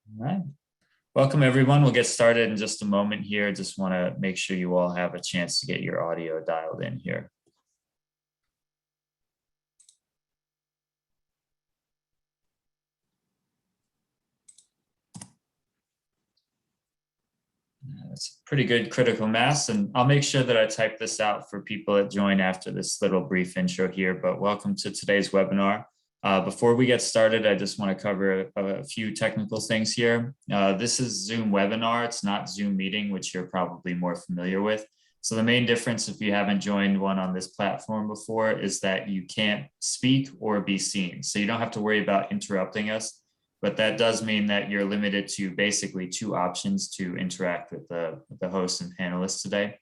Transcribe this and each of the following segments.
All right. Welcome, everyone. We'll get started in just a moment here. Just want to make sure you all have a chance to get your audio dialed in here. That's a pretty good critical mass, and I'll make sure that I type this out for people that join after this little brief intro here, but welcome to today's webinar. Before we get started, I just want to cover a few technical things here. This is Zoom webinar. It's not Zoom meeting, which you're probably more familiar with. So the main difference, if you haven't joined one on this platform before, is that you can't speak or be seen. So you don't have to worry about interrupting us, but that does mean that you're limited to basically two options to interact with the hosts and panelists today.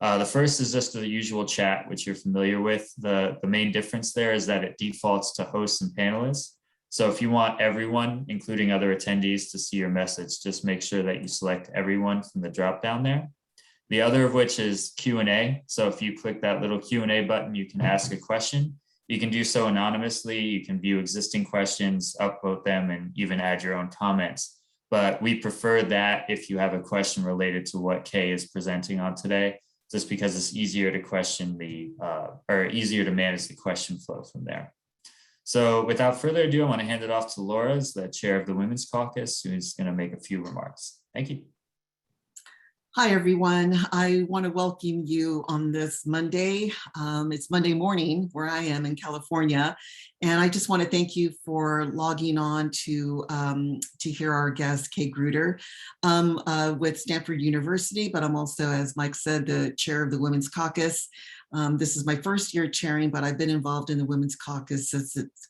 The first is just the usual chat, which you're familiar with. The main difference there is that it defaults to hosts and panelists. So if you want everyone, including other attendees, to see your message, just make sure that you select everyone from the dropdown there. The other of which is Q&A. So if you click that little Q&A button, you can ask a question. You can do so anonymously. You can view existing questions, upvote them, and even add your own comments. But we prefer that if you have a question related to what Kay is presenting on today, just because it's easier to question or easier to manage the question flow from there. So without further ado, I want to hand it off to Laura, as the chair of the Women's Caucus, who's going to make a few remarks. Thank you. Hi, everyone. I want to welcome you on this Monday. It's Monday morning where I am in California. And I just want to thank you for logging on to hear our guest, Kay Gruder, with Stanford University, but I'm also, as Mike said, the chair of the Women's Caucus. This is my first year chairing, but I've been involved in the Women's Caucus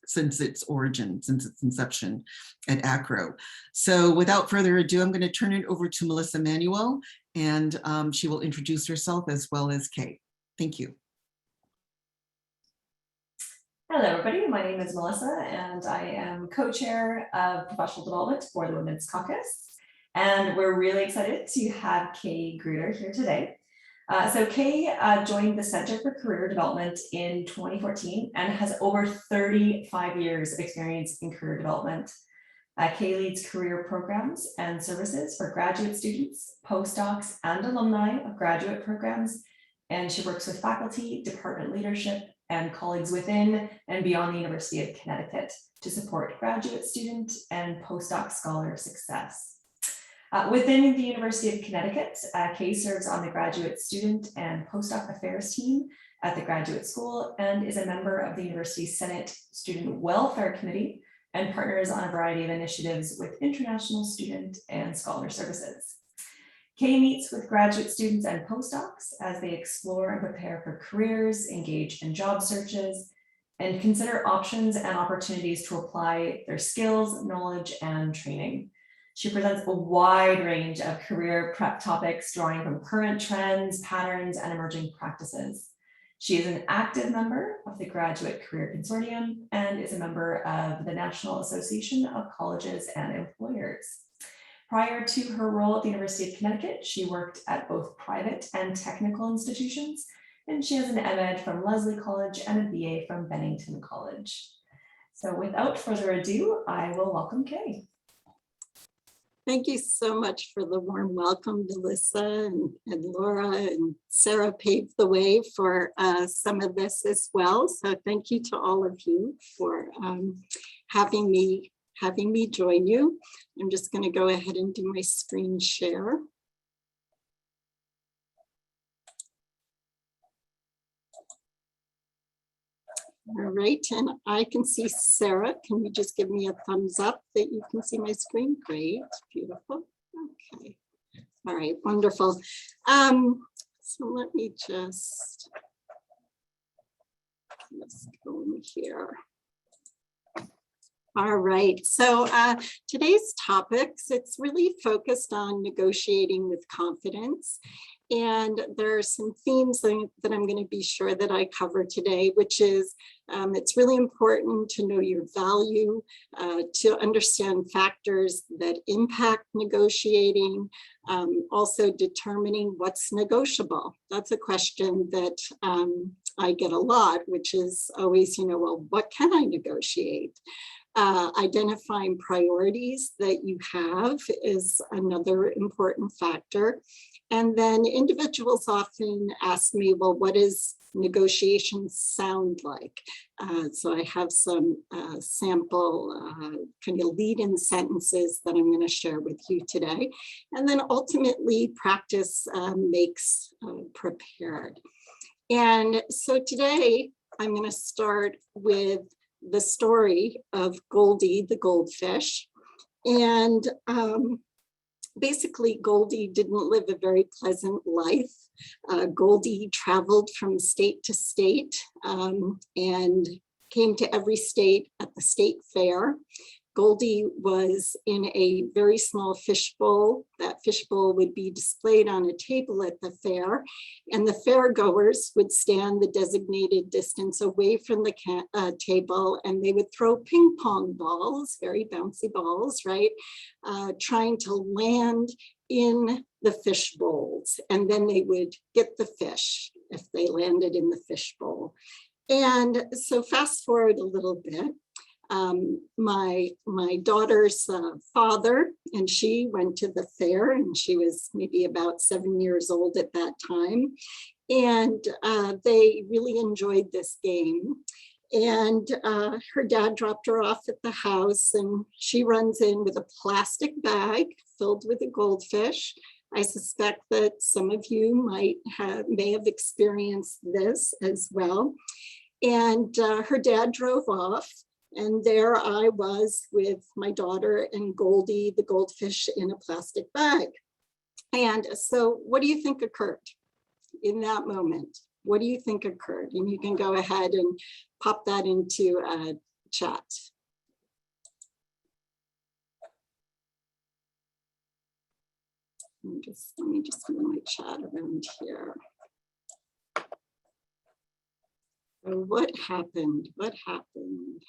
since its origin, since its inception at ACRO. So without further ado, I'm going to turn it over to Melissa Manuel, and she will introduce herself as well as Kay. Thank you. Hello, everybody. My name is Melissa, and I am co-chair of professional development for the Women's Caucus. And we're really excited to have Kay Gruder here today. So Kay joined the Center for Career Development in 2014 and has over 35 years of experience in career development. Kay leads career programs and services for graduate students, postdocs, and alumni of graduate programs. And she works with faculty, department leadership, and colleagues within and beyond the University of Connecticut to support graduate student and postdoc scholar success. Within the University of Connecticut, Kay serves on the graduate student and postdoc affairs team at the graduate school and is a member of the University's Senate Student Welfare Committee and partners on a variety of initiatives with international student and scholar services. Kay meets with graduate students and postdocs as they explore and prepare for careers, engage in job searches, and consider options and opportunities to apply their skills, knowledge, and training. She presents a wide range of career prep topics, drawing from current trends, patterns, and emerging practices. She is an active member of the Graduate Career Consortium and is a member of the National Association of Colleges and Employers. Prior to her role at the University of Connecticut, she worked at both private and technical institutions, and she has an MEd from Lesley College and a BA from Bennington College. So without further ado, I will welcome Kay. Thank you so much for the warm welcome, Melissa and Laura, and Sarah paved the way for some of this as well. So thank you to all of you for having me join you. I'm just going to go ahead and do my screen share. All right, and I can see Sarah. Can you just give me a thumbs up that you can see my screen? Great, beautiful. Okay, all right, wonderful. So let me just, let's go in here. All right, so today's topics, it's really focused on negotiating with confidence. And there are some themes that I'm going to be sure that I cover today, which is it's really important to know your value, to understand factors that impact negotiating, also determining what's negotiable. That's a question that I get a lot, which is always, well, what can I negotiate? Identifying priorities that you have is another important factor. And then individuals often ask me, well, what does negotiations sound like? So I have some sample kind of lead-in sentences that I'm going to share with you today. And then ultimately practice makes prepared. And so today I'm going to start with the story of Goldie the goldfish. And basically, Goldie didn't live a very pleasant life. Goldie traveled from state to state and came to every state at the state fair. Goldie was in a very small fishbowl. That fishbowl would be displayed on a table at the fair, and the fair goers would stand the designated distance away from the table, and they would throw ping pong balls, very bouncy balls, right? Trying to land in the fish bowls, and then they would get the fish if they landed in the fish bowl. And so fast forward a little bit. My daughter's father and she went to the fair, and she was maybe about 7 years old at that time. And they really enjoyed this game. And her dad dropped her off at the house, and she runs in with a plastic bag filled with a goldfish. I suspect that some of you may have experienced this as well. And her dad drove off. And there I was with my daughter and Goldie, the goldfish, in a plastic bag. And so what do you think occurred in that moment? What do you think occurred? And you can go ahead and pop that into a chat. Let me just move my chat around here. So what happened? What happened?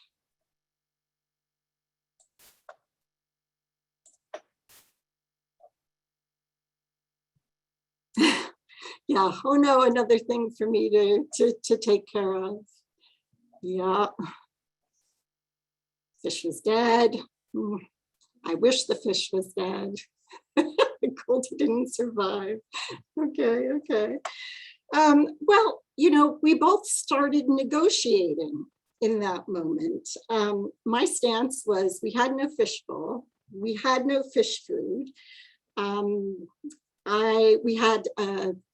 Yeah, oh no, another thing for me to take care of. Yeah, fish was dead. I wish the fish was dead. Goldie didn't survive. Okay. Well, you know, we both started negotiating in that moment. My stance was we had no fish bowl, we had no fish food. We had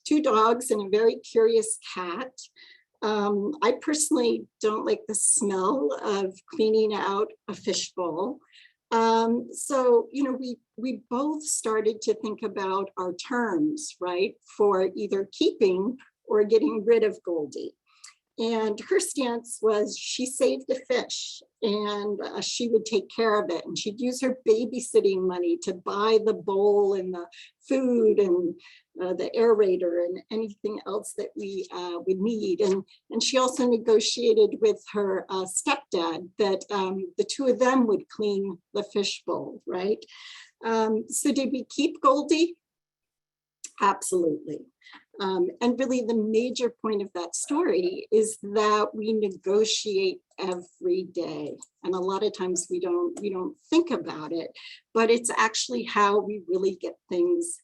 2 dogs and a very curious cat. I personally don't like the smell of cleaning out a fish bowl. So, you know, we both started to think about our terms, right, for either keeping or getting rid of Goldie. And her stance was she saved a fish and she would take care of it. And she'd use her babysitting money to buy the bowl and the food and the aerator and anything else that we would need. And she also negotiated with her stepdad that the 2 of them would clean the fish bowl, right? So did we keep Goldie? Absolutely. And really the major point of that story is that we negotiate every day. And a lot of times we don't think about it, but it's actually how we really get things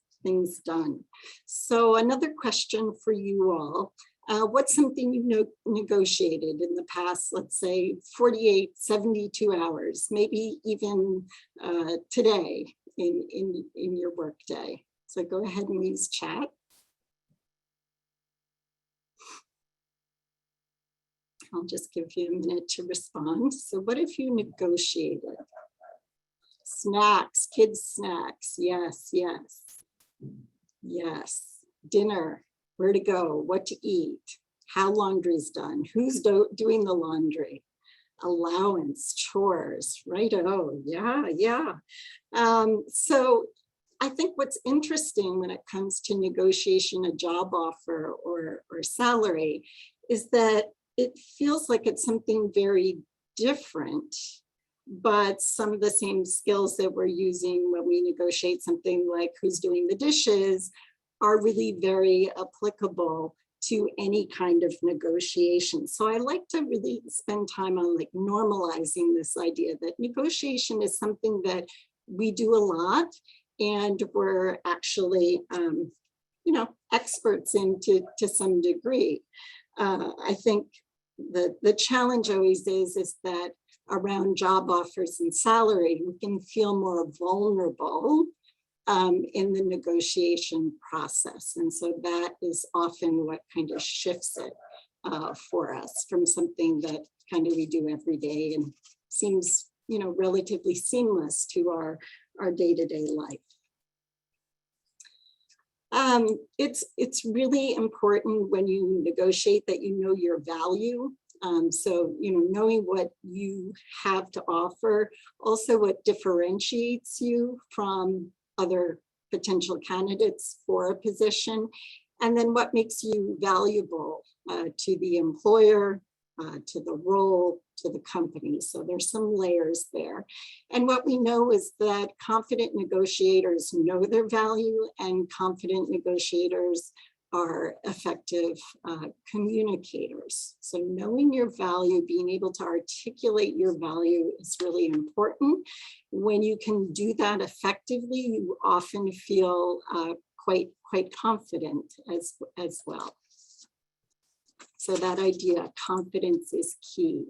done. So another question for you all, what's something you negotiated in the past, let's say 48, 72 hours, maybe even today in your work day? So go ahead and use chat. I'll just give you a minute to respond. So what if you negotiated? Snacks, kids' snacks, yes. Dinner, where to go, what to eat, how laundry's done, who's doing the laundry, allowance, chores, right-o, yeah. So I think what's interesting when it comes to negotiation, a job offer or salary, is that it feels like it's something very different, but some of the same skills that we're using when we negotiate something like who's doing the dishes are really very applicable to any kind of negotiation. So I like to really spend time on like normalizing this idea that negotiation is something that we do a lot, and we're actually, experts in to some degree. I think the challenge always is that around job offers and salary, we can feel more vulnerable in the negotiation process. And so that is often what kind of shifts it for us from something that kind of we do every day and seems, relatively seamless to our day-to-day life. It's really important when you negotiate that you know your value. So, knowing what you have to offer, also what differentiates you from other potential candidates for a position, and then what makes you valuable to the employer, to the role, to the company. So there's some layers there. And what we know is that confident negotiators know their value, and confident negotiators are effective communicators. So knowing your value, being able to articulate your value is really important. When you can do that effectively, you often feel quite confident as well. So that idea, confidence is key.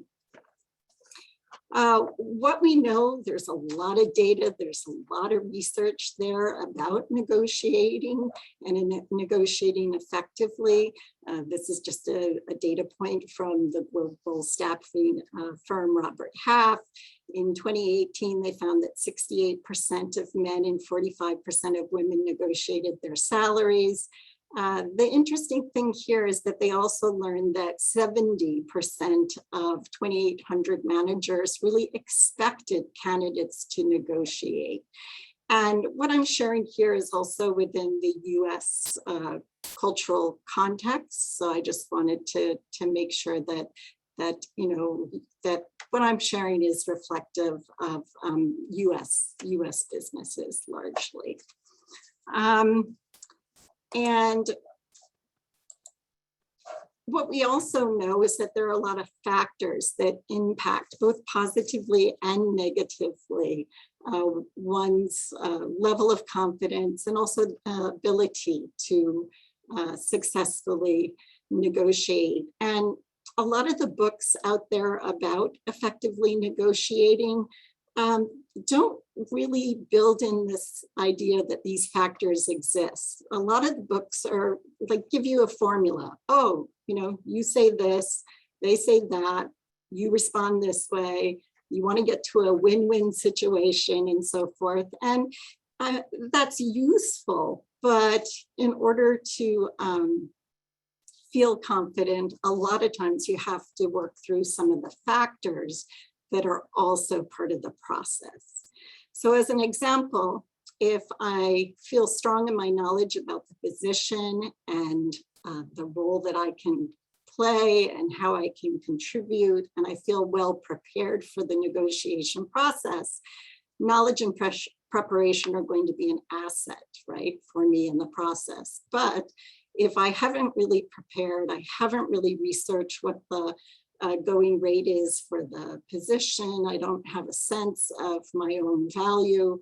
What we know, there's a lot of data, there's a lot of research there about negotiating and negotiating effectively. This is just a data point from the global staffing firm Robert Half. In 2018, they found that 68% of men and 45% of women negotiated their salaries. The interesting thing here is that they also learned that 70% of 2,800 managers really expected candidates to negotiate. And what I'm sharing here is also within the US cultural context. So I just wanted to make sure that what I'm sharing is reflective of US businesses largely. And what we also know is that there are a lot of factors that impact both positively and negatively one's level of confidence and also ability to successfully negotiate. And a lot of the books out there about effectively negotiating don't really build in this idea that these factors exist. A lot of the books are like give you a formula. Oh, you say this, they say that, you respond this way, you want to get to a win-win situation and so forth. And that's useful, but in order to feel confident, a lot of times you have to work through some of the factors that are also part of the process. So as an example, if I feel strong in my knowledge about the position and the role that I can play and how I can contribute, and I feel well prepared for the negotiation process, knowledge and preparation are going to be an asset, right, for me in the process. But if I haven't really prepared, I haven't really researched what the going rate is for the position, I don't have a sense of my own value,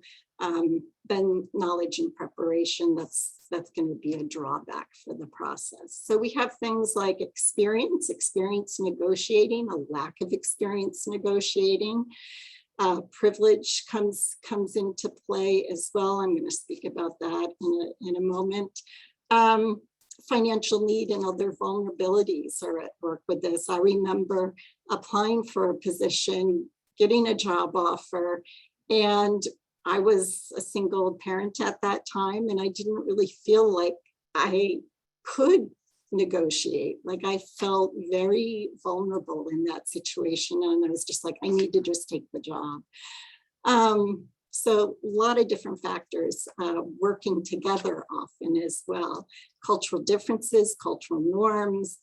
then knowledge and preparation, that's going to be a drawback for the process. So we have things like experience negotiating, a lack of experience negotiating. Privilege comes into play as well. I'm going to speak about that in a moment. Financial need and other vulnerabilities are at work with this. I remember applying for a position, getting a job offer, and I was a single parent at that time, and I didn't really feel like I could negotiate. Like I felt very vulnerable in that situation, and I was just like, I need to just take the job. So a lot of different factors working together often as well. Cultural differences, cultural norms,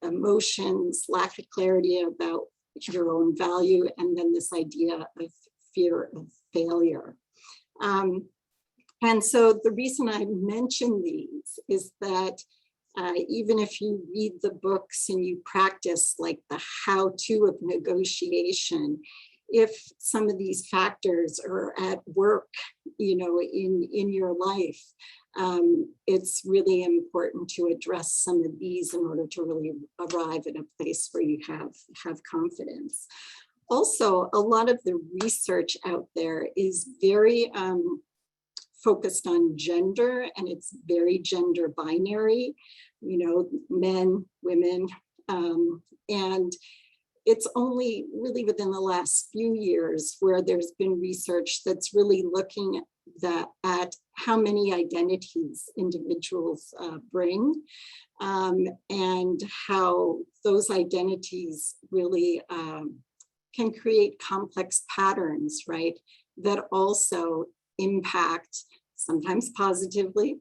emotions, lack of clarity about your own value, and then this idea of fear of failure. And so the reason I mention these is that Even if you read the books and you practice like the how-to of negotiation, if some of these factors are at work, in your life, it's really important to address some of these in order to really arrive at a place where you have confidence. Also, a lot of the research out there is very focused on gender, and it's very gender binary, men, women, and it's only really within the last few years where there's been research that's really looking at how many identities individuals bring, and how those identities really can create complex patterns, right, that also impact, sometimes positively,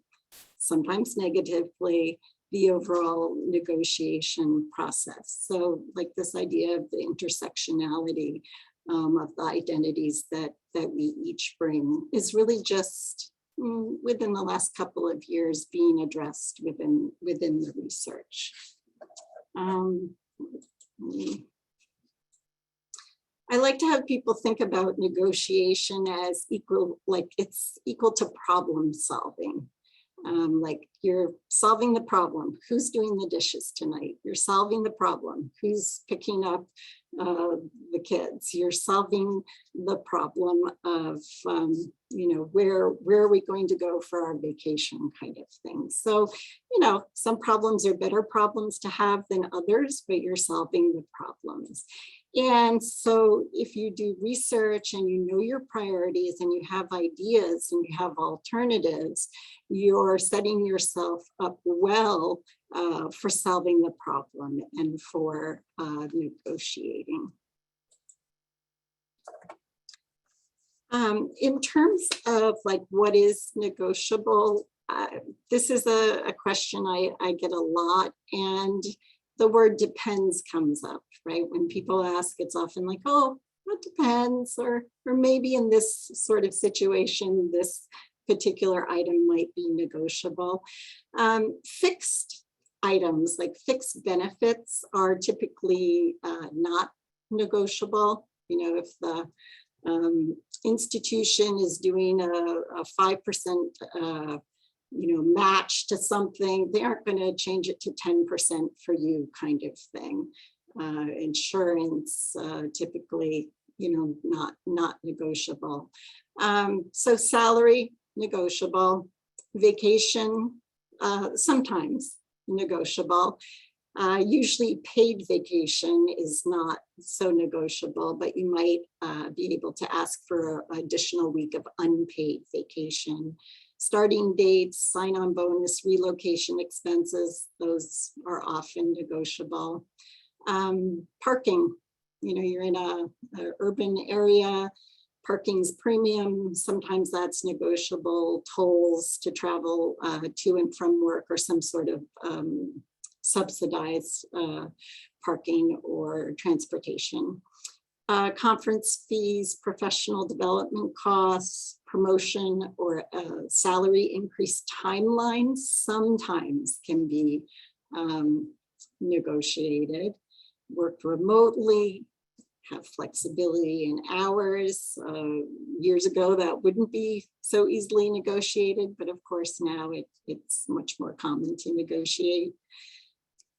sometimes negatively, the overall negotiation process. So like this idea of the intersectionality of the identities that we each bring is really just within the last couple of years being addressed within the research. I like to have people think about negotiation as equal, like it's equal to problem solving. Like you're solving the problem. Who's doing the dishes tonight? You're solving the problem. Who's picking up the kids? You're solving the problem of, where are we going to go for our vacation kind of thing. So, some problems are better problems to have than others, but you're solving the problems. And so if you do research and you know your priorities and you have ideas and you have alternatives, you're setting yourself up well for solving the problem and for negotiating. In terms of like what is negotiable, this is a question I get a lot, and the word depends comes up, right? When people ask, it's often like, oh, it depends, or maybe in this sort of situation, this particular item might be negotiable. Fixed items, like fixed benefits, are typically not negotiable. If the institution is doing a 5% match to something, they aren't going to change it to 10% for you kind of thing. Insurance, typically, not negotiable. So salary, negotiable. Vacation, sometimes negotiable. Usually paid vacation is not so negotiable, but you might be able to ask for an additional week of unpaid vacation. Starting dates, sign-on bonus, relocation expenses, those are often negotiable. Parking, you're in an urban area, parking's premium, sometimes that's negotiable. Tolls to travel to and from work, or some sort of subsidized parking or transportation. Conference fees, professional development costs, promotion or salary increase timelines sometimes can be negotiated. Work remotely, have flexibility in hours. Years ago, that wouldn't be so easily negotiated, but of course now it's much more common to negotiate.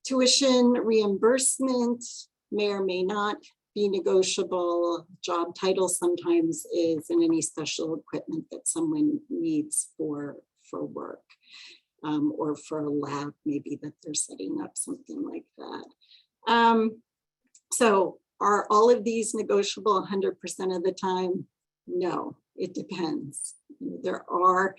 Tuition reimbursement may or may not be negotiable. Job title sometimes is, in any special equipment that someone needs for work, or for a lab maybe that they're setting up, something like that. So are all of these negotiable 100% of the time? No, it depends. There are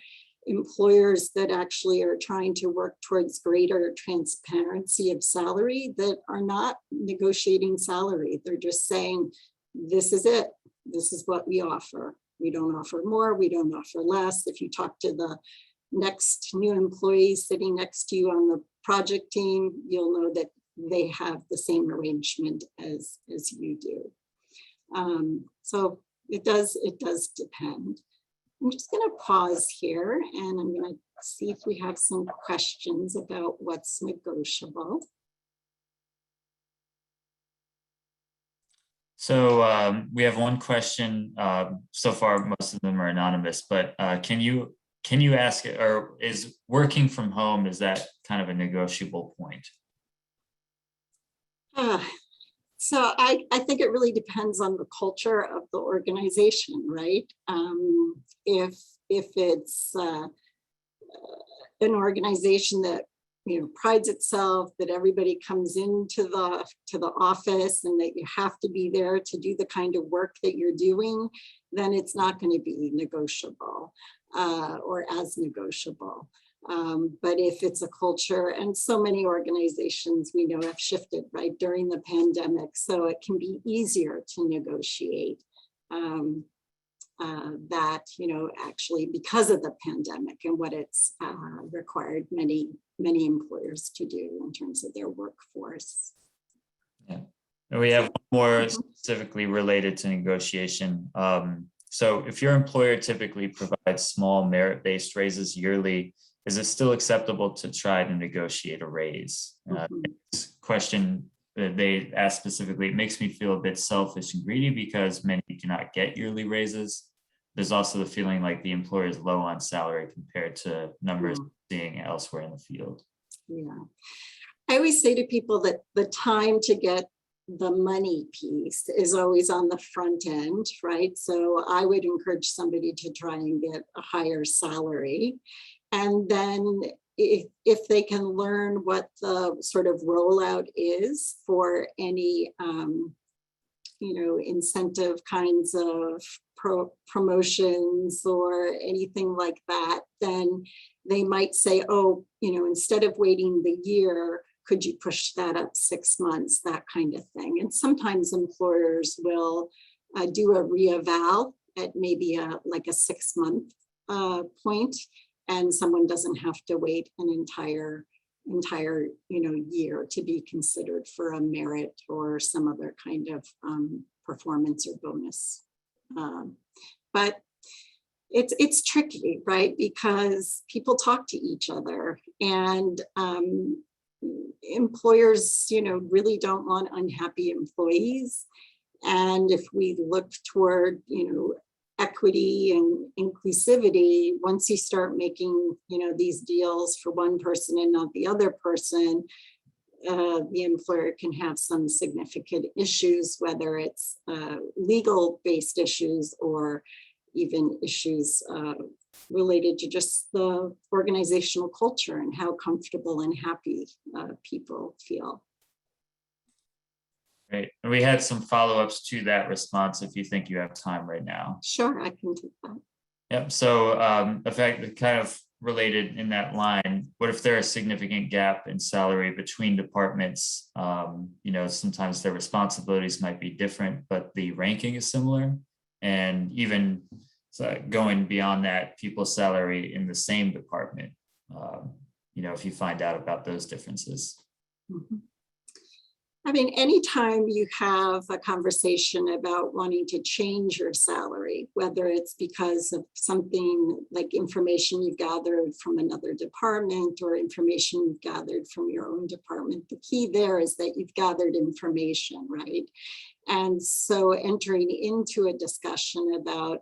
employers that actually are trying to work towards greater transparency of salary that are not negotiating salary. They're just saying, this is it. This is what we offer. We don't offer more. We don't offer less. If you talk to the next new employee sitting next to you on the project team, you'll know that they have the same arrangement as you do. So it does depend. I'm just going to pause here and I'm going to see if we have some questions about what's negotiable. So we have one question. So far, most of them are anonymous, but can you ask, or is working from home, is that kind of a negotiable point? So I think it really depends on the culture of the organization, right? If it's an organization that prides itself that everybody comes into the office and that you have to be there to do the kind of work that you're doing, then it's not going to be negotiable or as negotiable. But if it's a culture, and so many organizations we know have shifted right during the pandemic, so it can be easier to negotiate that, actually because of the pandemic and what it's required many employers to do in terms of their workforce. Yeah, and we have one more specifically related to negotiation. So if your employer typically provides small merit-based raises yearly, is it still acceptable to try to negotiate a raise? This question that they asked specifically, it makes me feel a bit selfish and greedy because many do not get yearly raises. There's also the feeling like the employer is low on salary compared to numbers seeing elsewhere in the field. Yeah, I always say to people that the time to get the money piece is always on the front end, right? So I would encourage somebody to try and get a higher salary. And then if they can learn what the sort of rollout is for any, incentive kinds of promotions or anything like that, then they might say, oh, instead of waiting the year, could you push that up 6 months, that kind of thing. And sometimes employers will do a reeval at maybe like a 6-month point, and someone doesn't have to wait an entire year to be considered for a merit or some other kind of performance or bonus. But it's tricky, right? Because people talk to each other, and employers, really don't want unhappy employees. And if we look toward, equity and inclusivity, once you start making, these deals for one person and not the other person, the employer can have some significant issues, whether it's legal-based issues or even issues related to just the organizational culture and how comfortable and happy people feel. Great. And we had some follow-ups to that response if you think you have time right now. Sure, I can do that. Yep. So in fact, kind of related in that line, what if there's a significant gap in salary between departments? Sometimes their responsibilities might be different, but the ranking is similar. And even going beyond that, people's salary in the same department, if you find out about those differences. Mm-hmm. I mean, anytime you have a conversation about wanting to change your salary, whether it's because of something like information you've gathered from another department or information you've gathered from your own department, the key there is that you've gathered information, right? And so entering into a discussion about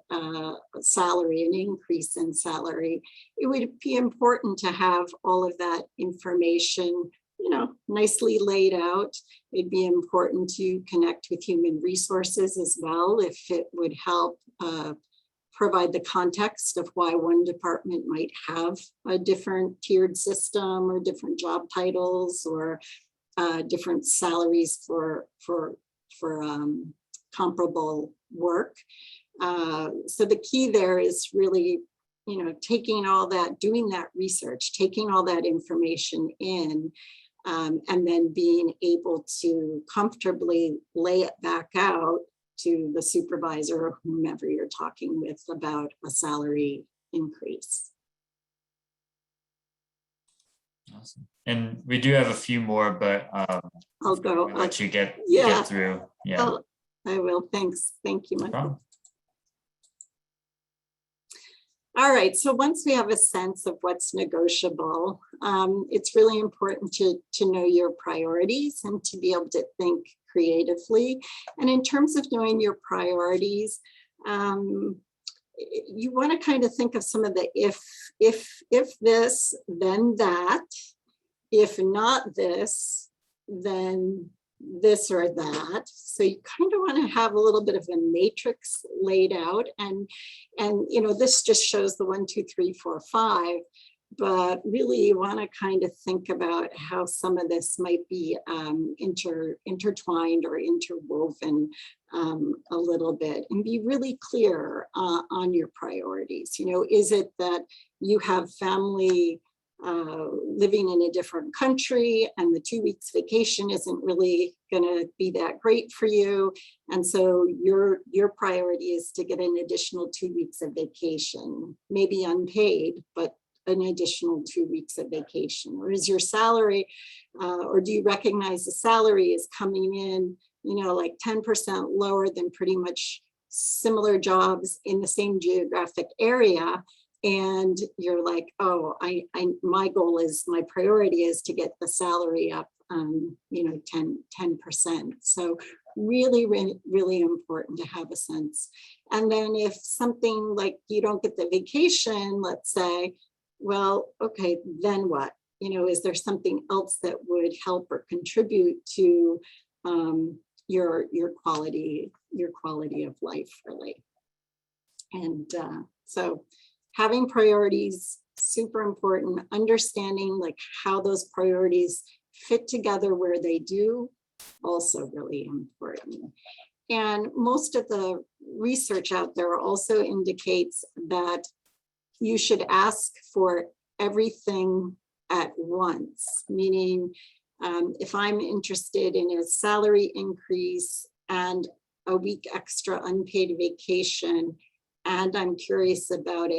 salary, an increase in salary, it would be important to have all of that information nicely laid out. It'd be important to connect with human resources as well, if it would help provide the context of why one department might have a different tiered system or different job titles or different salaries for comparable work. So the key there is really, taking all that, doing that research, taking all that information in, and then being able to comfortably lay it back out to the supervisor or whomever you're talking with about a salary increase. Awesome. And we do have a few more, but I'll go. I'll let you get through. Yeah, I will. Thanks. Thank you, Michael. All right, so once we have a sense of what's negotiable, it's really important to know your priorities and to be able to think creatively. And in terms of knowing your priorities, you want to kind of think of some of the if this, then that, if not this, then this or that. So you kind of want to have a little bit of a matrix laid out, and you know, this just shows the 1, 2, 3, 4, 5, but really you want to kind of think about how some of this might be intertwined or interwoven a little bit, and be really clear on your priorities. You know, is it that you have family living in a different country and the 2 weeks vacation isn't really going to be that great for you, and so your priority is to get an additional 2 weeks of vacation, maybe unpaid, but an additional 2 weeks of vacation? Or is your salary, or do you recognize the salary is coming in, you know, like 10% lower than pretty much similar jobs in the same geographic area? And you're like, oh, my goal is, my priority is to get the salary up, you know, 10%. So really, really important to have a sense. And then if something like you don't get the vacation, let's say, well, okay, then what? You know, is there something else that would help or contribute to your quality of life, really? And so having priorities, super important. Understanding like how those priorities fit together where they do, also really important. And most of the research out there also indicates that you should ask for everything at once, meaning if I'm interested in a salary increase and a week extra unpaid vacation, and I'm curious about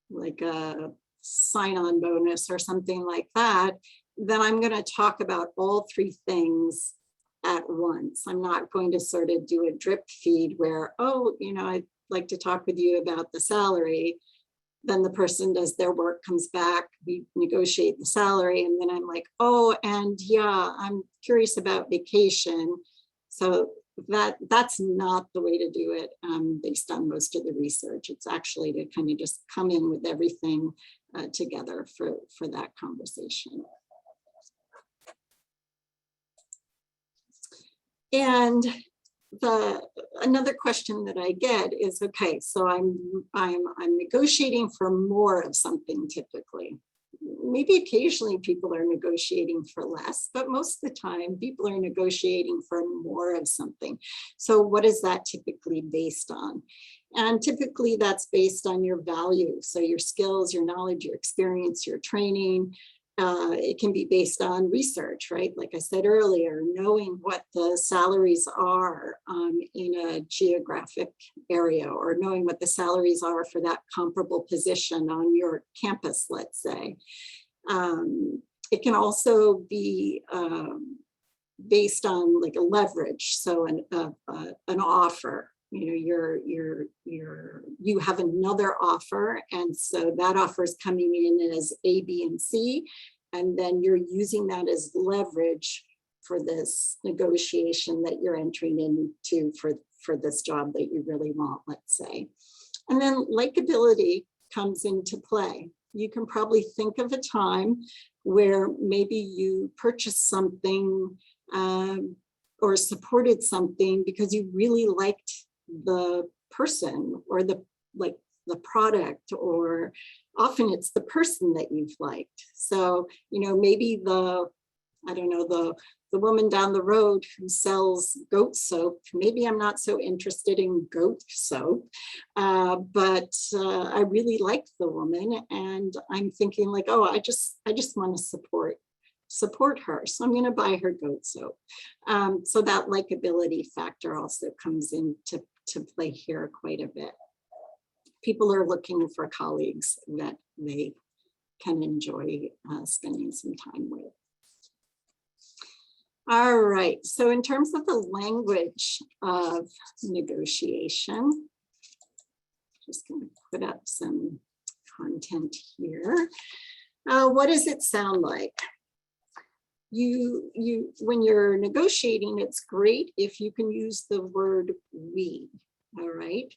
like a sign-on bonus or something like that, then I'm going to talk about all 3 things at once. I'm not going to sort of do a drip feed where, oh, you know, I'd like to talk with you about the salary. Then the person does their work, comes back, we negotiate the salary, and then I'm like, oh, and yeah, I'm curious about vacation. So that's not the way to do it based on most of the research. It's actually to kind of just come in with everything together for that conversation. And another question that I get is, okay, so I'm negotiating for more of something typically. Maybe occasionally people are negotiating for less, but most of the time people are negotiating for more of something. So what is that typically based on? And typically that's based on your value. So your skills, your knowledge, your experience, your training. It can be based on research, right? Like I said earlier, knowing what the salaries are in a geographic area, or knowing what the salaries are for that comparable position on your campus, let's say. It can also be based on like a leverage, so an offer. You know, you have another offer, and so that offer is coming in as A, B, and C, and then you're using that as leverage for this negotiation that you're entering into for this job that you really want, let's say. And then likability comes into play. You can probably think of a time where maybe you purchased something or supported something because you really liked the person or the product, or often it's the person that you've liked. So, you know, maybe the woman down the road who sells goat soap, maybe I'm not so interested in goat soap, but I really liked the woman, and I'm thinking like, oh, I just want to support her, so I'm going to buy her goat soap. So that likability factor also comes into play here quite a bit. People are looking for colleagues that they can enjoy spending some time with. All right, so in terms of the language of negotiation, just going to put up some content here. What does it sound like? When you're negotiating, it's great if you can use the word we, all right?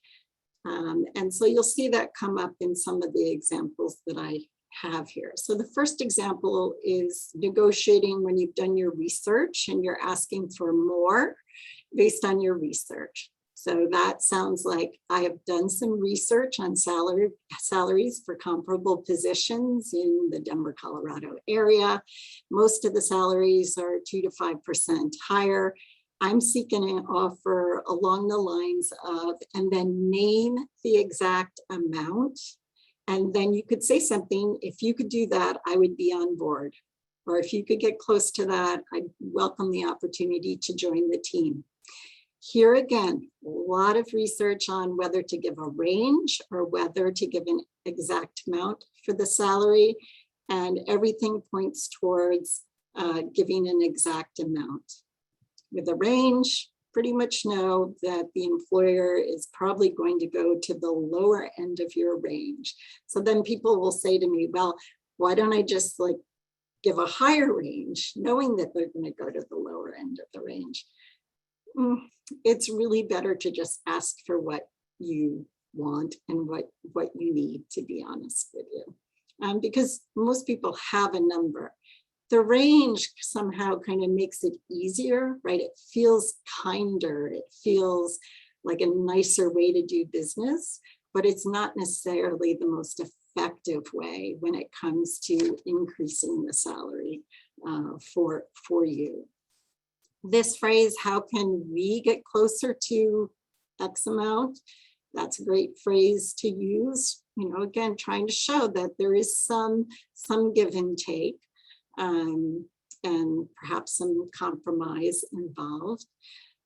And so you'll see that come up in some of the examples that I have here. So the first example is negotiating when you've done your research and you're asking for more based on your research. So that sounds like I have done some research on salaries for comparable positions in the Denver, Colorado area. Most of the salaries are 2 to 5% higher. I'm seeking an offer along the lines of, and then name the exact amount. And then you could say something, if you could do that, I would be on board. Or if you could get close to that, I'd welcome the opportunity to join the team. Here again, a lot of research on whether to give a range or whether to give an exact amount for the salary. And everything points towards giving an exact amount. With a range, pretty much know that the employer is probably going to go to the lower end of your range. So then people will say to me, well, why don't I just like give a higher range, knowing that they're going to go to the lower end of the range? It's really better to just ask for what you want and what you need, to be honest with you. Because most people have a number. The range somehow kind of makes it easier, right? It feels kinder. It feels like a nicer way to do business, but it's not necessarily the most effective way when it comes to increasing the salary for you. This phrase, how can we get closer to X amount? That's a great phrase to use. You know, again, trying to show that there is some give and take. And perhaps some compromise involved.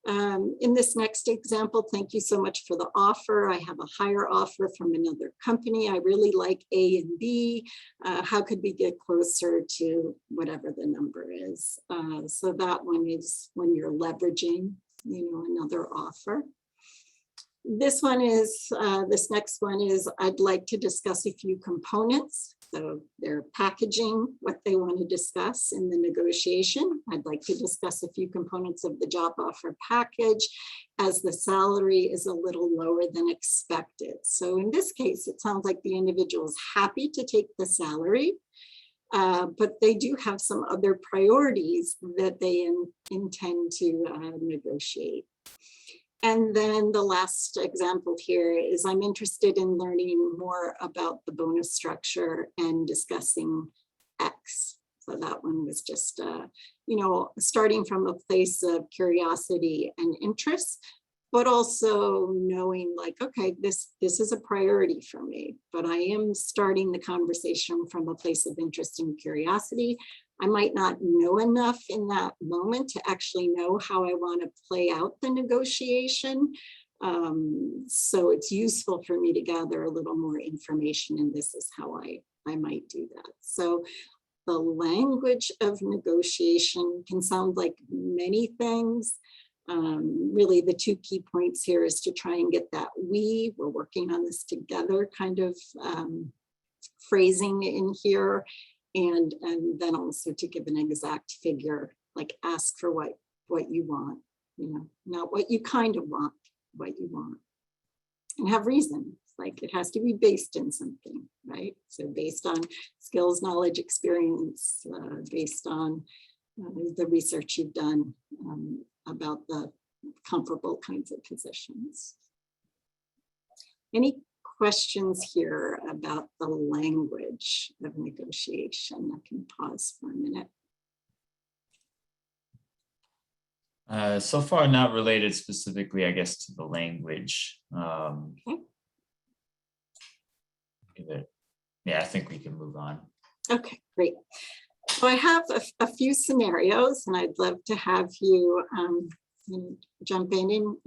In this next example, thank you so much for the offer. I have a higher offer from another company. I really like A and B. How could we get closer to whatever the number is? So that one is when you're leveraging, you know, another offer. This next one is, I'd like to discuss a few components. So they're packaging what they want to discuss in the negotiation. I'd like to discuss a few components of the job offer package as the salary is a little lower than expected. So in this case, it sounds like the individual is happy to take the salary, but they do have some other priorities that they intend to negotiate. And then the last example here is I'm interested in learning more about the bonus structure and discussing X. So that one was just, you know, starting from a place of curiosity and interest, but also knowing like, okay, this is a priority for me, but I am starting the conversation from a place of interest and curiosity. I might not know enough in that moment to actually know how I want to play out the negotiation. So it's useful for me to gather a little more information, and this is how I might do that. So the language of negotiation can sound like many things. Really, the two key points here is to try and get that we're working on this together kind of phrasing in here. And then also to give an exact figure, like ask for what you want, you know, not what you kind of want, what you want. And have reasons, like it has to be based in something, right? So based on skills, knowledge, experience, based on the research you've done about the comparable kinds of positions. Any questions here about the language of negotiation? I can pause for a minute. So far, not related specifically, I guess, to the language. Okay. Yeah, I think we can move on. Okay, great. So I have a few scenarios, and I'd love to have you jump in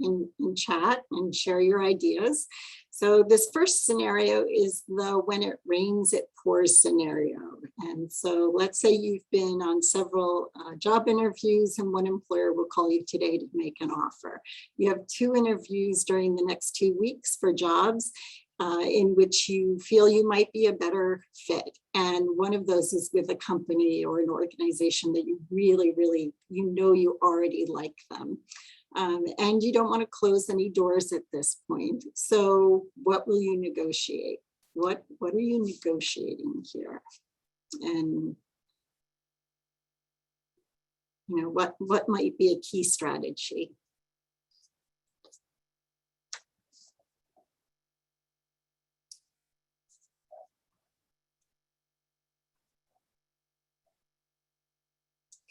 chat and share your ideas. So this first scenario is the when it rains, it pours scenario. And so let's say you've been on several job interviews and one employer will call you today to make an offer. You have 2 interviews during the next 2 weeks for jobs. in which you feel you might be a better fit. And one of those is with a company or an organization that you really, really, you already like them. And you don't want to close any doors at this point. So what will you negotiate? What are you negotiating here? And what might be a key strategy?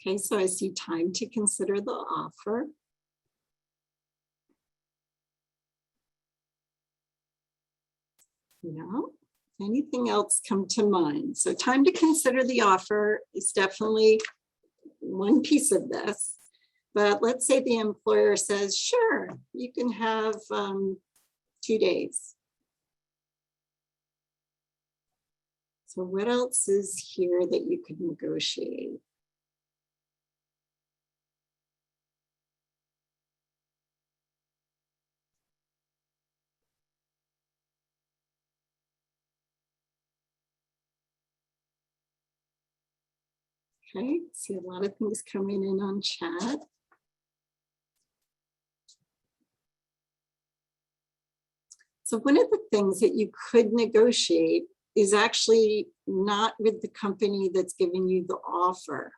Okay, so I see time to consider the offer. No, anything else come to mind? So time to consider the offer is definitely one piece of this. But let's say the employer says, sure, you can have 2 days. So what else is here that you could negotiate? Okay, see a lot of things coming in on chat. So one of the things that you could negotiate is actually not with the company that's giving you the offer.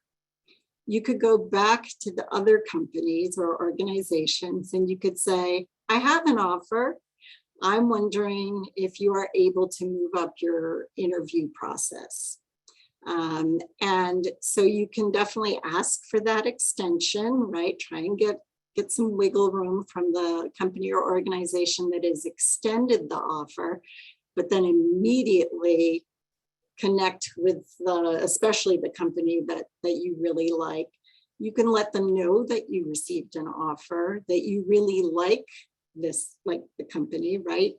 You could go back to the other companies or organizations and you could say, I have an offer. I'm wondering if you are able to move up your interview process. And so you can definitely ask for that extension, right? Try and get some wiggle room from the company or organization that has extended the offer, but then immediately connect with especially the company that you really like. You can let them know that you received an offer, that you really like the company, right?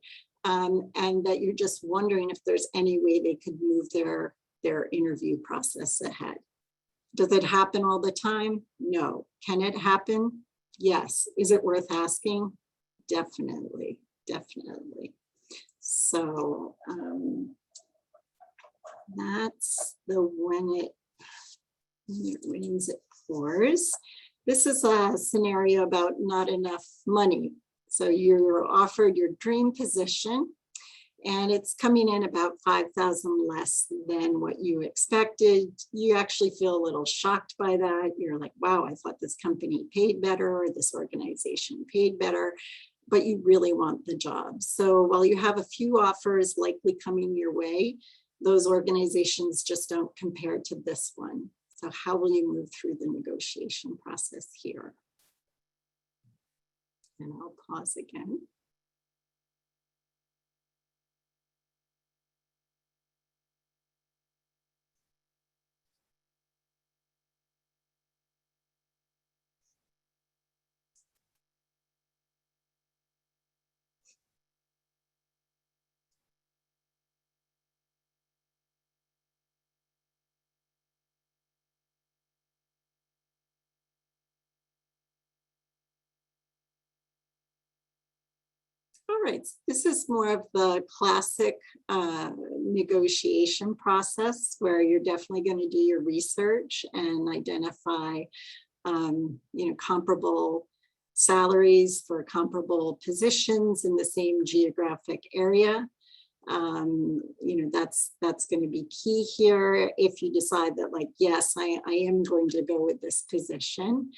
And that you're just wondering if there's any way they could move their interview process ahead. Does it happen all the time? No. Can it happen? Yes. Is it worth asking? Definitely, definitely. So that's the when it rains, it pours. This is a scenario about not enough money. So you're offered your dream position, and it's coming in about 5,000 less than what you expected. You actually feel a little shocked by that. You're like, wow, I thought this company paid better, or this organization paid better, but you really want the job. So while you have a few offers likely coming your way, those organizations just don't compare to this one. So how will you move through the negotiation process here? And I'll pause again. All right, this is more of the classic negotiation process where you're definitely going to do your research and identify, comparable salaries for comparable positions in the same geographic area. That's going to be key here. If you decide that, like, yes, I am going to go with this position.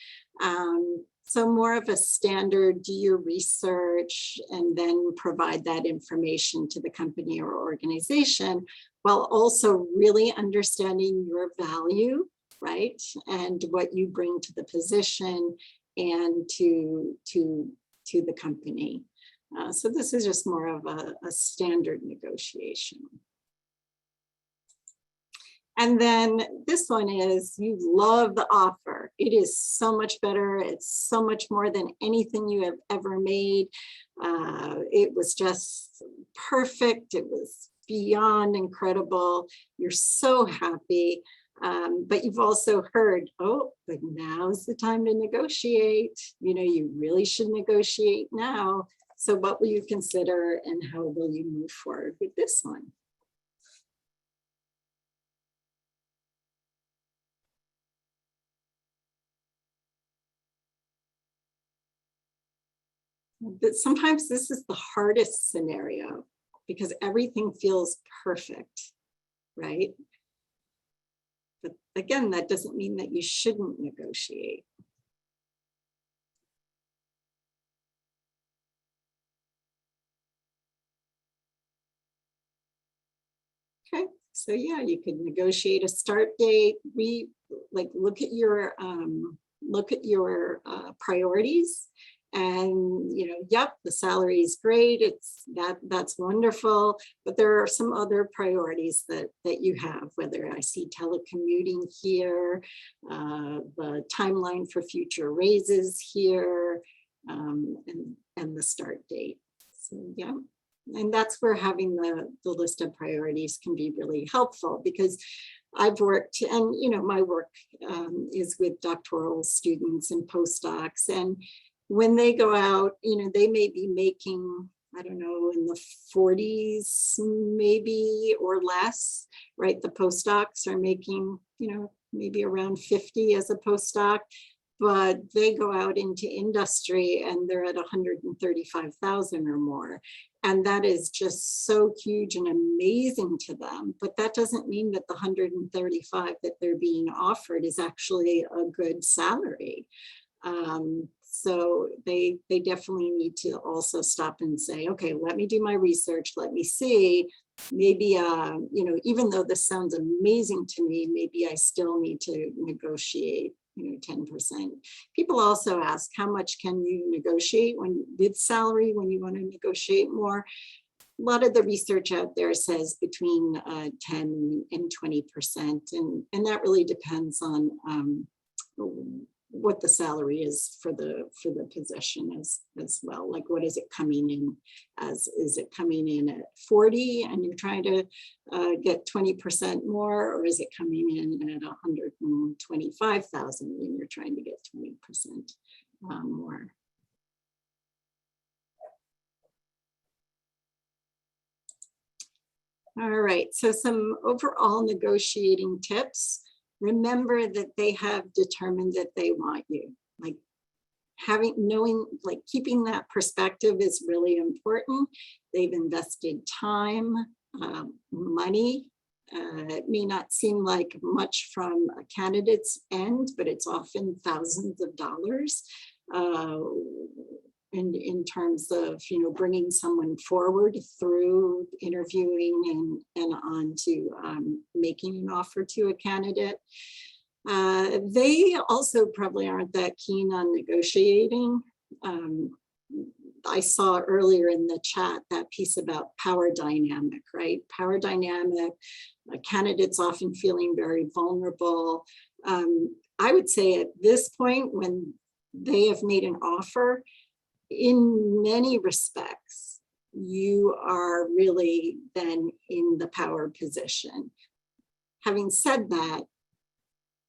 So more of a standard, do your research and then provide that information to the company or organization, while also really understanding your value, right? And what you bring to the position and to the company. So this is just more of a standard negotiation. And then this one is, you love the offer. It is so much better. It's so much more than anything you have ever made. It was just perfect. It was beyond incredible. You're so happy. But you've also heard, oh, but now's the time to negotiate. You really should negotiate now. So what will you consider and how will you move forward with this one? But sometimes this is the hardest scenario because everything feels perfect, right? But again, that doesn't mean that you shouldn't negotiate. Okay, so yeah, you could negotiate a start date. Look at your priorities, and yep, the salary is great. That's wonderful, but there are some other priorities that you have. Whether I see telecommuting here, the timeline for future raises here, and the start date. So yeah. And that's where having the list of priorities can be really helpful, because I've worked, and my work is with doctoral students and postdocs, and when they go out, they may be making, I don't know, in the 40s maybe or less, right? The postdocs are making, maybe around 50 as a postdoc, but they go out into industry and they're at 135,000 or more. And that is just so huge and amazing to them. But that doesn't mean that the 135 that they're being offered is actually a good salary. So they definitely need to also stop and say, okay, let me do my research. Let me see, maybe, even though this sounds amazing to me, maybe I still need to negotiate 10%. People also ask, how much can you negotiate with salary when you want to negotiate more? A lot of the research out there says between 10 and 20%, and that really depends on what the salary is for the position as well. Like, what is it coming in as? Is it coming in at 40 and you're trying to get 20% more, or is it coming in at 125,000 and you're trying to get 20% more? All right, so some overall negotiating tips. Remember that they have determined that they want you. Like, keeping that perspective is really important. They've invested time, money. It may not seem like much from a candidate's end, but it's often thousands of dollars in terms of bringing someone forward through interviewing and on to making an offer to a candidate. They also probably aren't that keen on negotiating. I saw earlier in the chat that piece about power dynamic, right? Power dynamic, candidates often feeling very vulnerable. I would say at this point, when they have made an offer, in many respects, you are really then in the power position. Having said that,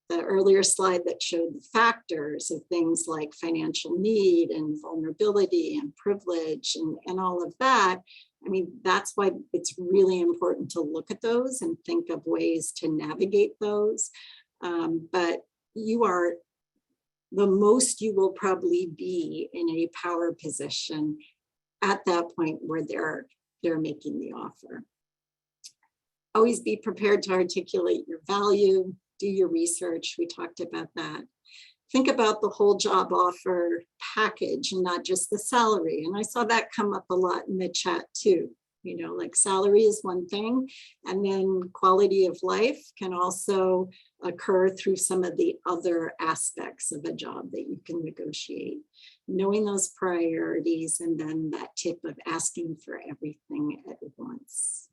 the earlier slide that showed the factors of things like financial need and vulnerability and privilege and all of that, I mean, that's why it's really important to look at those and think of ways to navigate those. But you are, the most you will probably be in a power position at that point where they're making the offer. Always be prepared to articulate your value, do your research. We talked about that. Think about the whole job offer package and not just the salary. And I saw that come up a lot in the chat too. Like, salary is one thing, and then quality of life can also occur through some of the other aspects of a job that you can negotiate. Knowing those priorities, and then that tip of asking for everything at once.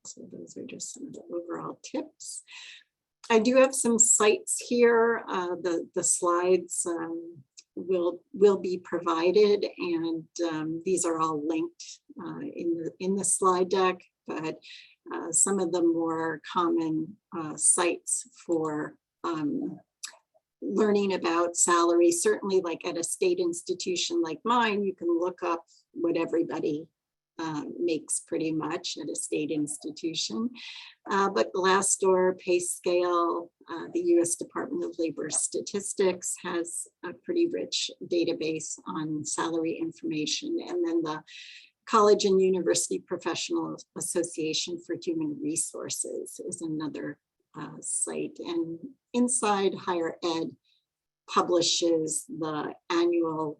So those are just some of the overall tips. I do have some sites here. The slides will be provided, and these are all linked in the slide deck, but some of the more common sites for learning about salary, certainly like at a state institution like mine, you can look up what everybody makes pretty much at a state institution. But Glassdoor, PayScale, the US Department of Labor Statistics has a pretty rich database on salary information. And then the College and University Professional Association for Human Resources is another site. And Inside Higher Ed publishes the annual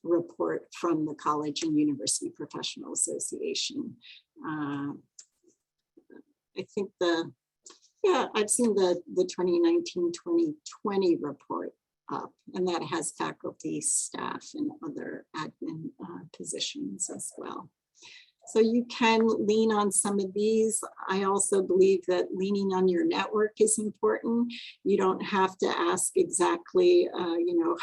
report from the College and University Professional Association. I think I've seen the 2019-2020 report up, and that has faculty, staff, and other admin positions as well. So you can lean on some of these. I also believe that leaning on your network is important. You don't have to ask exactly,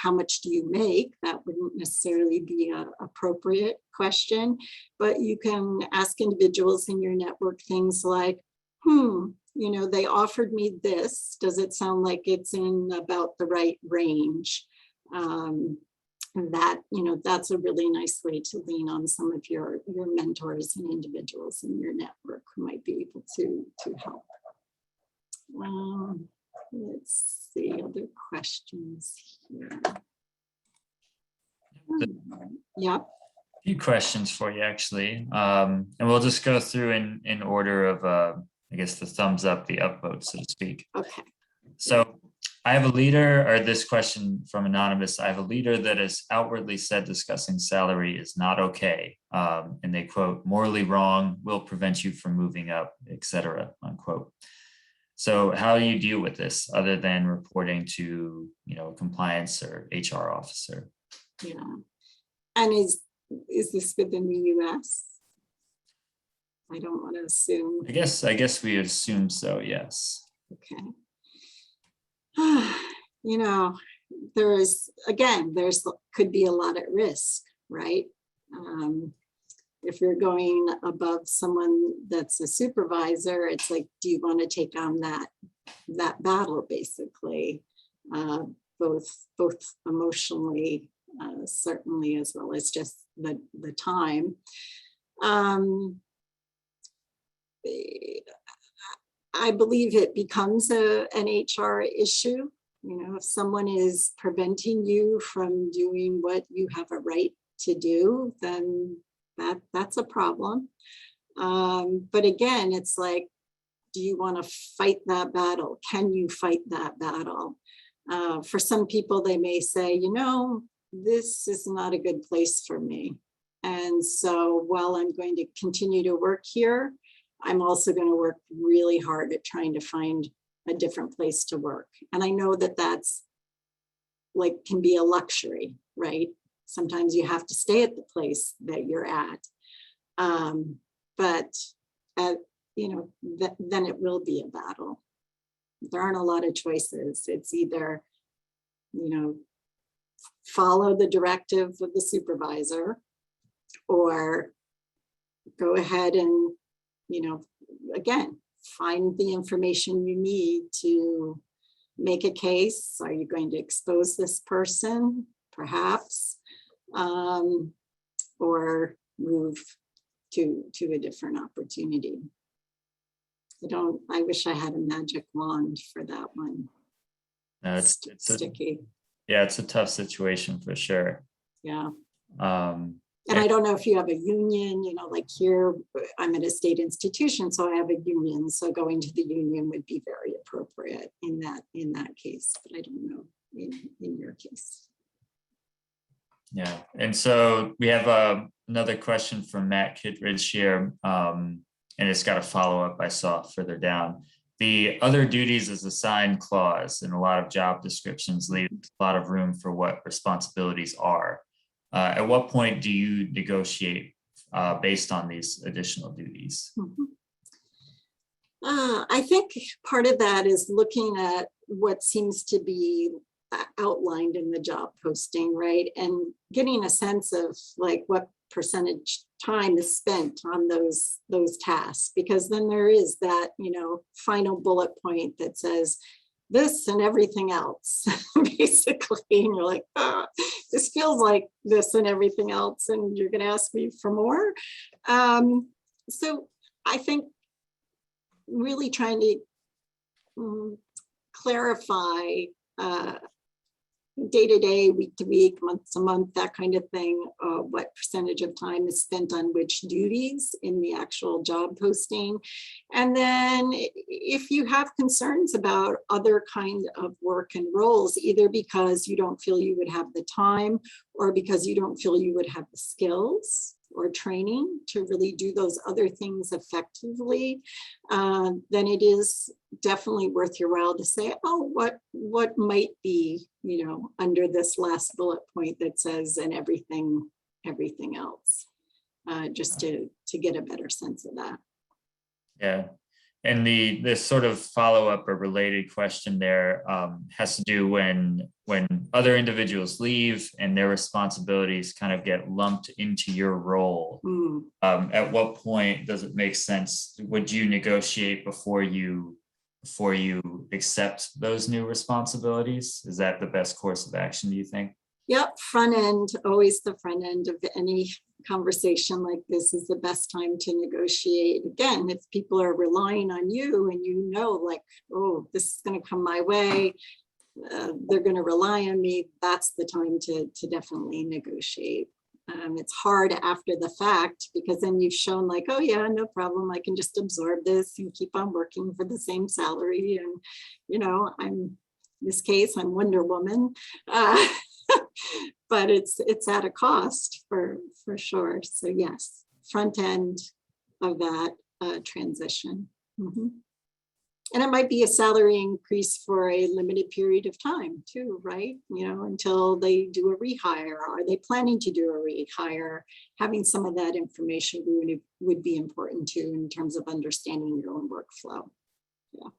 how much do you make? That wouldn't necessarily be an appropriate question, but you can ask individuals in your network things like, they offered me this. Does it sound like it's in about the right range? That's a really nice way to lean on some of your mentors and individuals in your network who might be able to help. Let's see, other questions here. Yeah. A few questions for you, actually. And we'll just go through in order of, I guess, the thumbs up, the upvote, so to speak. Okay. So I have a leader, or this question from Anonymous, I have a leader that has outwardly said discussing salary is not okay. And they quote, morally wrong, will prevent you from moving up, etc., unquote. So how do you deal with this other than reporting to, compliance or HR officer? Yeah. And is this within the US? I don't want to assume. I guess we assume so, yes. Okay. There's could be a lot at risk, right? If you're going above someone that's a supervisor, it's like, do you want to take on that battle, basically, both emotionally, certainly, as well as just the time. I believe it becomes an HR issue. If someone is preventing you from doing what you have a right to do, then that's a problem. But again, it's like, do you want to fight that battle? Can you fight that battle? For some people, they may say, this is not a good place for me. And so while I'm going to continue to work here, I'm also going to work really hard at trying to find a different place to work. And I know that that's can be a luxury, right? Sometimes you have to stay at the place that you're at. But then it will be a battle. There aren't a lot of choices. It's either, follow the directive of the supervisor, or go ahead and, again, find the information you need to make a case. Are you going to expose this person, perhaps, or move to a different opportunity? I wish I had a magic wand for that one. No, it's sticky. It's a tough situation for sure. Yeah. And I don't know if you have a union, like here, I'm at a state institution, so I have a union. So going to the union would be very appropriate in that case, but I don't know in your case. Yeah, and so we have another question from Matt Kittredge here, and it's got a follow-up I saw further down. The other duties is assigned clause, and a lot of job descriptions leave a lot of room for what responsibilities are. At what point do you negotiate based on these additional duties? Mm-hmm. I think part of that is looking at what seems to be outlined in the job posting, right? And getting a sense of what percentage time is spent on those tasks, because then there is that, final bullet point that says, this and everything else, basically. And you're like, this feels like this and everything else, and you're going to ask me for more. So I think really trying to clarify day to day, week to week, month to month, that kind of thing, what percentage of time is spent on which duties in the actual job posting. And then if you have concerns about other kind of work and roles, either because you don't feel you would have the time or because you don't feel you would have the skills or training to really do those other things effectively, then it is definitely worth your while to say, oh, what might be, under this last bullet point that says, and everything else, just to get a better sense of that. Yeah. And this sort of follow-up or related question there has to do when other individuals leave and their responsibilities kind of get lumped into your role. At what point does it make sense? Would you negotiate before you accept those new responsibilities? Is that the best course of action, do you think? Yep, front end, always the front end of any conversation like this is the best time to negotiate. Again, if people are relying on you and like, oh, this is going to come my way, they're going to rely on me, that's the time to definitely negotiate. It's hard after the fact because then you've shown like, oh yeah, no problem, I can just absorb this and keep on working for the same salary. And, in this case, I'm Wonder Woman. But it's at a cost for sure. So yes, front end of that transition. And it might be a salary increase for a limited period of time too, right? Until they do a rehire. Are they planning to do a rehire? Having some of that information would be important too in terms of understanding your own workflow. Yeah.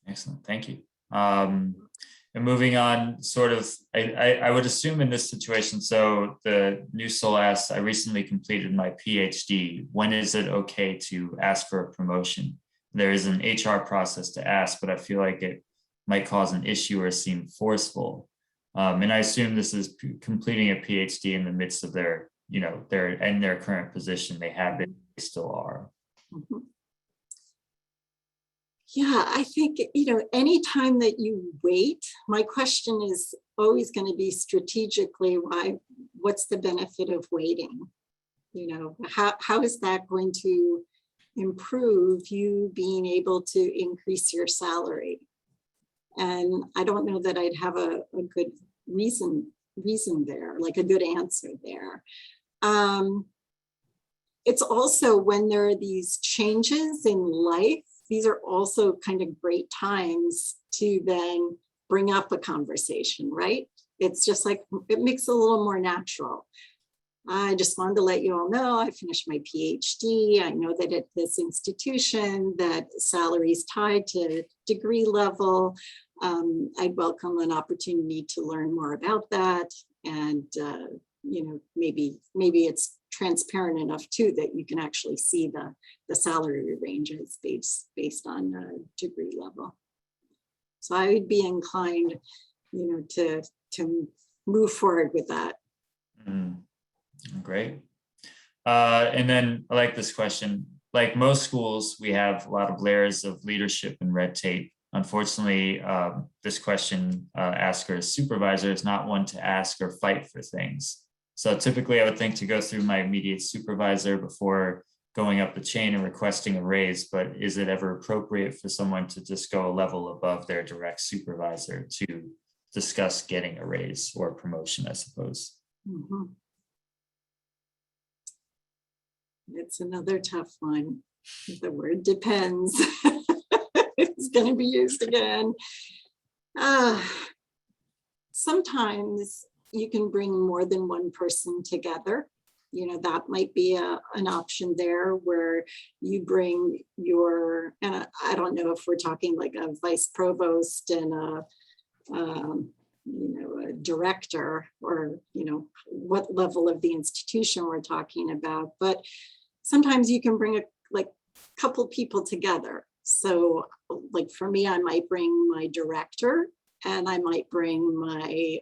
Excellent, thank you. And moving on, sort of, I would assume in this situation, so the new soul asks, I recently completed my PhD. When is it okay to ask for a promotion? There is an HR process to ask, but I feel like it might cause an issue or seem forceful. And I assume this is completing a PhD in the midst of their current position. They have been, they still are. Yeah, I think, anytime that you wait, my question is always going to be strategically, what's the benefit of waiting? How is that going to improve you being able to increase your salary? And I don't know that I'd have a good reason there, like a good answer there. It's also when there are these changes in life, these are also kind of great times to then bring up a conversation, right? It's just like, it makes it a little more natural. I just wanted to let you all know I finished my PhD. I know that at this institution that salary is tied to degree level. I'd welcome an opportunity to learn more about that. And, maybe it's transparent enough too that you can actually see the salary ranges based on degree level. So I would be inclined, to move forward with that. Great. And then I like this question. Like most schools, we have a lot of layers of leadership and red tape. Unfortunately, this question asker supervisor is not one to ask or fight for things. So typically I would think to go through my immediate supervisor before going up the chain and requesting a raise, but is it ever appropriate for someone to just go a level above their direct supervisor to discuss getting a raise or a promotion, I suppose? It's another tough one. The word depends. It's going to be used again. Sometimes you can bring more than one person together. That might be an option there where you bring and I don't know if we're talking like a vice provost and a director or, what level of the institution we're talking about. But sometimes you can bring a couple people together So like for me, I might bring my director and I might bring my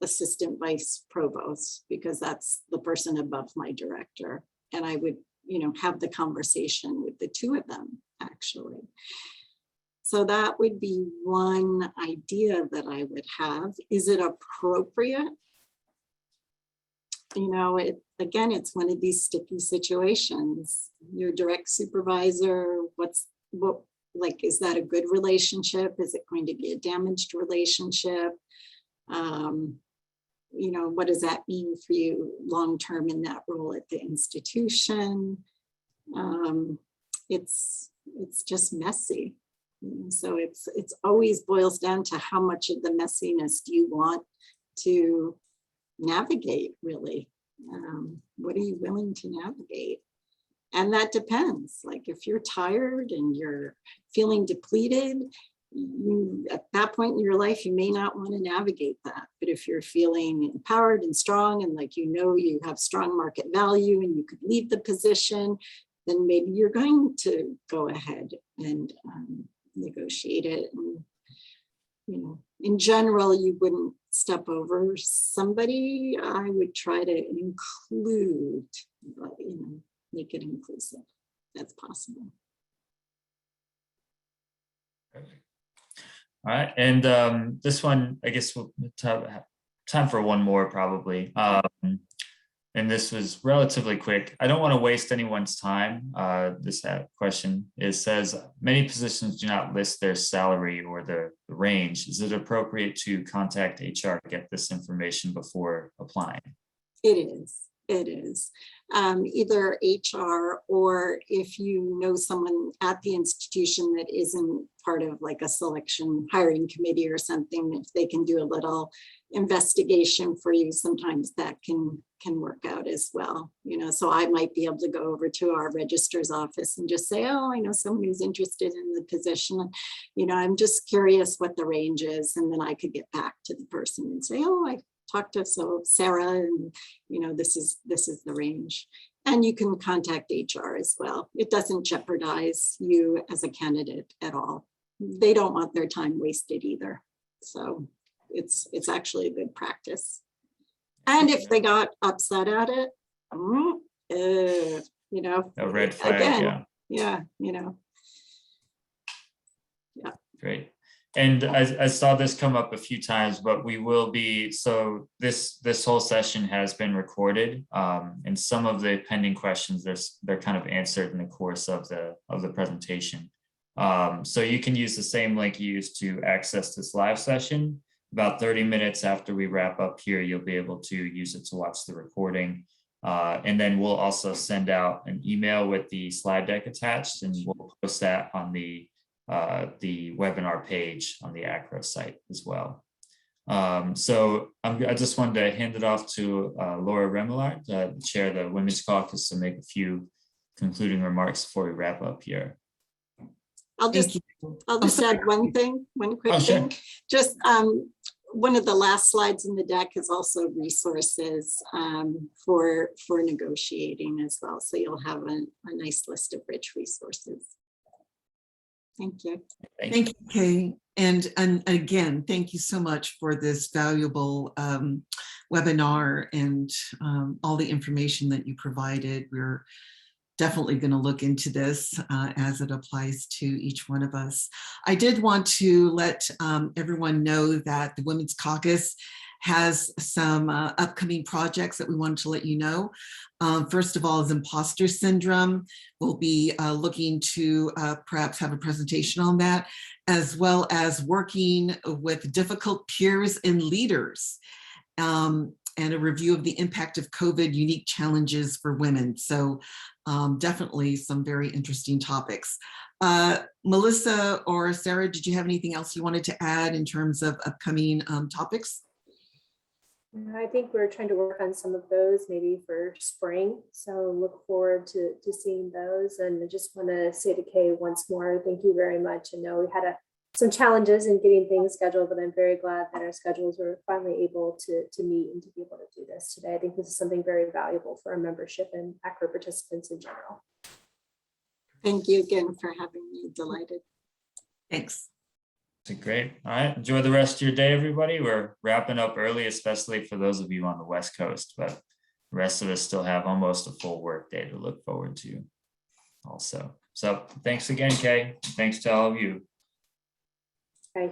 assistant vice provost, because that's the person above my director. And I would, have the conversation with the two of them, actually. So that would be one idea that I would have. Is it appropriate? Again, it's one of these sticky situations. Your direct supervisor, is that a good relationship? Is it going to be a damaged relationship? What does that mean for you long-term in that role at the institution? It's just messy. So it's always boils down to how much of the messiness do you want to navigate, really? What are you willing to navigate? And that depends. Like if you're tired and you're feeling depleted, at that point in your life, you may not want to navigate that. But if you're feeling empowered and strong and you have strong market value and you could leave the position, then maybe you're going to go ahead and negotiate it. And, in general, you wouldn't step over somebody. I would try to include, make it inclusive. That's possible. All right, and this one, I guess we'll have time for one more probably. And this was relatively quick. I don't want to waste anyone's time. This question, it says, many positions do not list their salary or the range. Is it appropriate to contact HR to get this information before applying? It is. It is. Either HR, or if you know someone at the institution that isn't part of like a selection hiring committee or something, if they can do a little investigation for you, sometimes that can work out as well. So I might be able to go over to our registrar's office and just say, oh, I know someone who's interested in the position. I'm just curious what the range is. And then I could get back to the person and say, oh, I talked to Sarah, and this is the range. And you can contact HR as well. It doesn't jeopardize you as a candidate at all. They don't want their time wasted either. So it's actually a good practice. And if they got upset at it, A red flag, again, yeah. Yeah. Great. And I saw this come up a few times, but we will be, so this whole session has been recorded, and some of the pending questions, they're kind of answered in the course of the presentation. So you can use the same link you used to access this live session. About 30 minutes after we wrap up here, you'll be able to use it to watch the recording. And then we'll also send out an email with the slide deck attached, and we'll post that on the webinar page on the ACRO site as well. So I just wanted to hand it off to Laura Remillard, chair of the Women's Caucus, to make a few concluding remarks before we wrap up here. I'll just add one quick thing. Just one of the last slides in the deck is also resources for negotiating as well. So you'll have a nice list of rich resources. Thank you. Thank you, Kay. And again, thank you so much for this valuable webinar and all the information that you provided. We're definitely going to look into this as it applies to each one of us. I did want to let everyone know that the Women's Caucus has some upcoming projects that we wanted to let you know. First of all is imposter syndrome. We'll be looking to perhaps have a presentation on that, as well as working with difficult peers and leaders, and a review of the impact of COVID unique challenges for women. So definitely some very interesting topics. Melissa or Sarah, did you have anything else you wanted to add in terms of upcoming topics? I think we're trying to work on some of those maybe for spring. So look forward to seeing those. And I just want to say to Kay once more, thank you very much. I know we had some challenges in getting things scheduled, but I'm very glad that our schedules were finally able to meet and to be able to do this today. I think this is something very valuable for our membership and ACRO participants in general. Thank you again for having me. Delighted. Thanks. Great. All right. Enjoy the rest of your day, everybody. We're wrapping up early, especially for those of you on the West Coast, but the rest of us still have almost a full work day to look forward to also. So thanks again, Kay. Thanks to all of you. Bye.